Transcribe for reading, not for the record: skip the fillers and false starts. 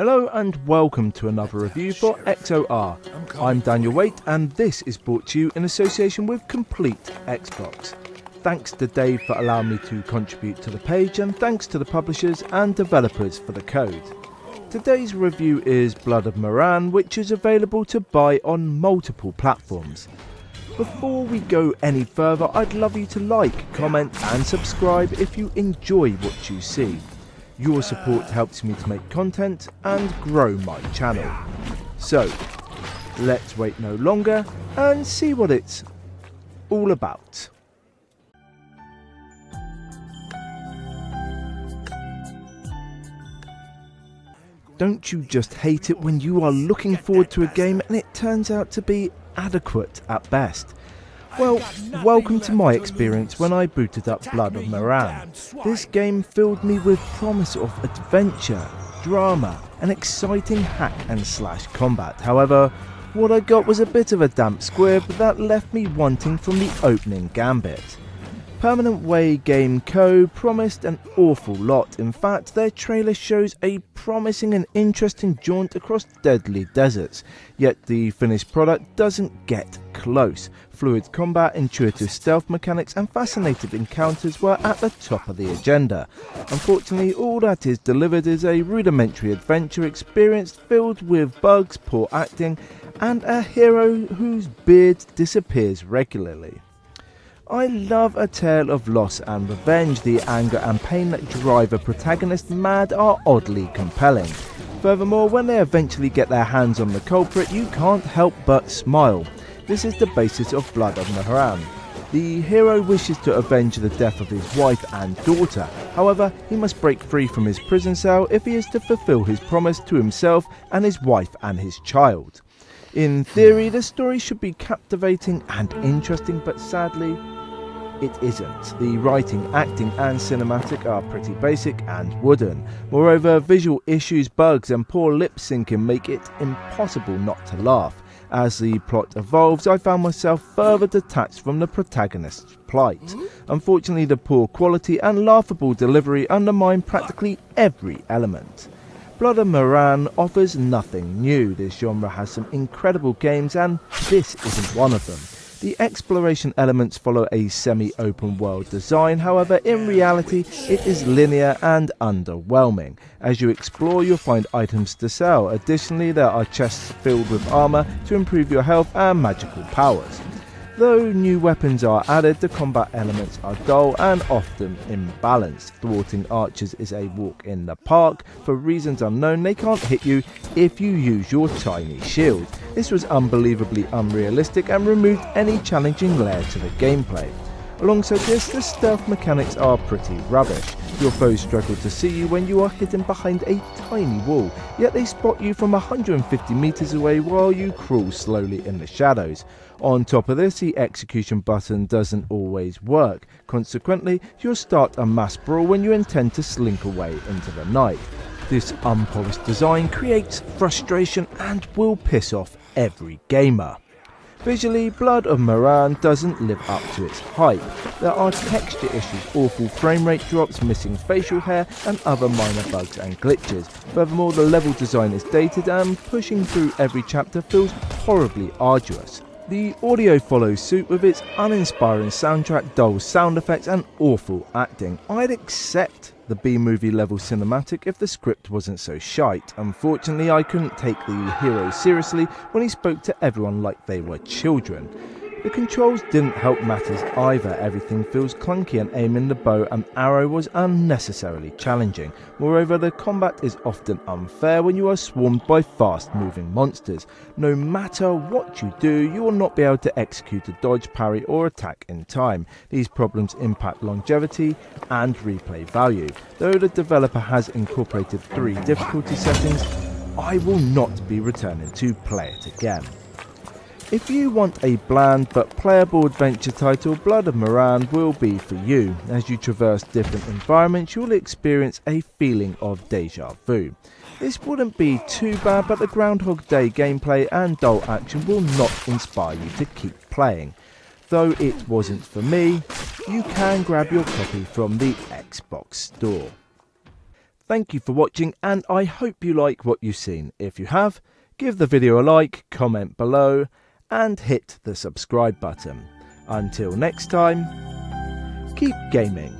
Hello and welcome to another review for XOR. I'm Daniel Waite and this is brought to you in association with Complete Xbox. Thanks to Dave for allowing me to contribute to the page, and thanks to the publishers and developers for the code. Today's review is Blood of Mehran, which is available to buy on multiple platforms. Before we go any further, I'd love you to like, comment and subscribe if you enjoy what you see. Your support helps me to make content and grow my channel. So, let's wait no longer and see what it's all about. Don't you just hate it when you are looking forward to a game and it turns out to be adequate at best? Well, welcome to my experience when I booted up Blood of Mehran. This game filled me with promise of adventure, drama and exciting hack and slash combat. However, what I got was a bit of a damp squib that left me wanting from the opening gambit. Permanent Way Game Co. promised an awful lot. In fact, their trailer shows a promising and interesting jaunt across deadly deserts, yet the finished product doesn't get close. Fluid combat, intuitive stealth mechanics and fascinating encounters were at the top of the agenda. Unfortunately, all that is delivered is a rudimentary adventure experience filled with bugs, poor acting and a hero whose beard disappears regularly. I love a tale of loss and revenge. The anger and pain that drive a protagonist mad are oddly compelling. Furthermore, when they eventually get their hands on the culprit, you can't help but smile. This is the basis of Blood of Mehran. The hero wishes to avenge the death of his wife and daughter. However, he must break free from his prison cell if he is to fulfill his promise to himself and his wife and his child. In theory, the story should be captivating and interesting, but sadly, it isn't. The writing, acting and cinematic are pretty basic and wooden. Moreover, visual issues, bugs and poor lip syncing make it impossible not to laugh. As the plot evolves, I found myself further detached from the protagonist's plight. Unfortunately, the poor quality and laughable delivery undermine practically every element. Blood of Mehran offers nothing new. This genre has some incredible games and this isn't one of them. The exploration elements follow a semi-open world design, however in reality it is linear and underwhelming. As you explore, you'll find items to sell. Additionally, there are chests filled with armour to improve your health and magical powers. Though new weapons are added, the combat elements are dull and often imbalanced. Thwarting archers is a walk in the park. For reasons unknown, they can't hit you if you use your tiny shield. This was unbelievably unrealistic and removed any challenging layer to the gameplay. Alongside this, the stealth mechanics are pretty rubbish. Your foes struggle to see you when you are hidden behind a tiny wall, yet they spot you from 150 meters away while you crawl slowly in the shadows. On top of this, the execution button doesn't always work. Consequently, you'll start a mass brawl when you intend to slink away into the night. This unpolished design creates frustration and will piss off every gamer. Visually, Blood of Mehran doesn't live up to its hype. There are texture issues, awful frame rate drops, missing facial hair and other minor bugs and glitches. Furthermore, the level design is dated and pushing through every chapter feels horribly arduous. The audio follows suit with its uninspiring soundtrack, dull sound effects and awful acting. I'd accept the B-movie level cinematic if the script wasn't so shite. Unfortunately, I couldn't take the hero seriously when he spoke to everyone like they were children. The controls didn't help matters either. Everything feels clunky and aiming the bow and arrow was unnecessarily challenging. Moreover, the combat is often unfair when you are swarmed by fast moving monsters. No matter what you do, you will not be able to execute a dodge, parry or attack in time. These problems impact longevity and replay value. Though the developer has incorporated 3 difficulty settings, I will not be returning to play it again. If you want a bland but playable adventure title, Blood of Mehran will be for you. As you traverse different environments, you will experience a feeling of deja vu. This wouldn't be too bad, but the Groundhog Day gameplay and dull action will not inspire you to keep playing. Though it wasn't for me, you can grab your copy from the Xbox store. Thank you for watching, and I hope you like what you've seen. If you have, give the video a like, comment below, and hit the subscribe button. Until next time, keep gaming.